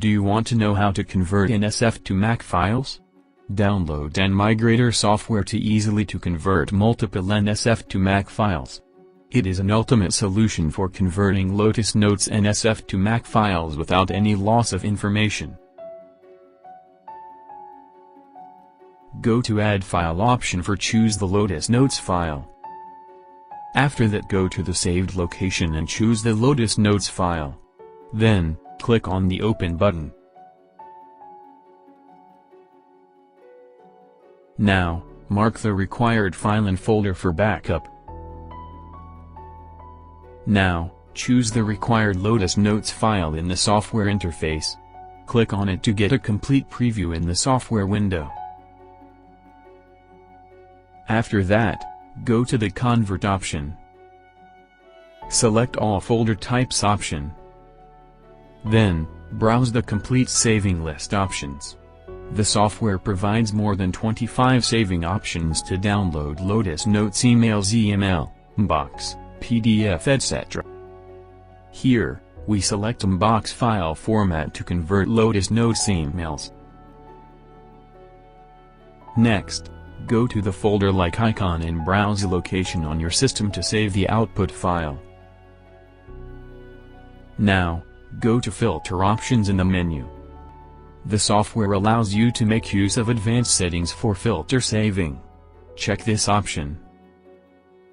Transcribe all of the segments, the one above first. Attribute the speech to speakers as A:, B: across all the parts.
A: Do you want to know how to convert NSF to Mac files? Download and migrator software to easily to convert multiple NSF to Mac files. It is an ultimate solution for converting Lotus Notes NSF to Mac files without any loss of information. Go to Add File option for choose the Lotus Notes file. After that, go to the saved location and choose the Lotus Notes file. Then, click on the Open button. Now, mark the required file and folder for backup. Now, choose the required Lotus Notes file in the software interface. Click on it to get a complete preview in the software window. After that, go to the Convert option. Select All Folder Types option. Then, browse the complete saving list options. The software provides more than 25 saving options to download Lotus Notes emails, EML, MBOX, PDF, etc. Here, we select MBOX file format to convert Lotus Notes emails. Next, go to the folder-like icon and browse the location on your system to save the output file. Now, go to Filter options in the menu. The software allows you to make use of advanced settings for filter saving. Check this option.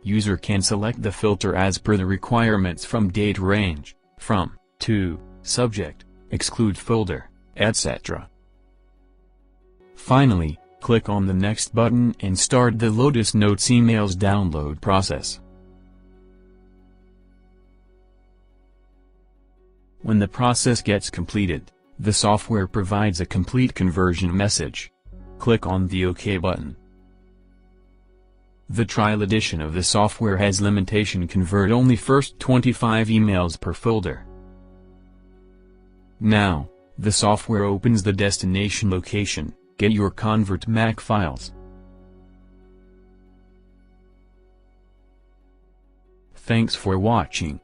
A: User can select the filter as per the requirements from date range, from, to, subject, exclude folder, etc. Finally, click on the Next button and start the Lotus Notes emails download process. When the process gets completed, the software provides a complete conversion message. Click on the OK button. The trial edition of the software has limitation: convert only first 25 emails per folder. Now, the software opens the destination location, get your convert Mac files. Thanks for watching.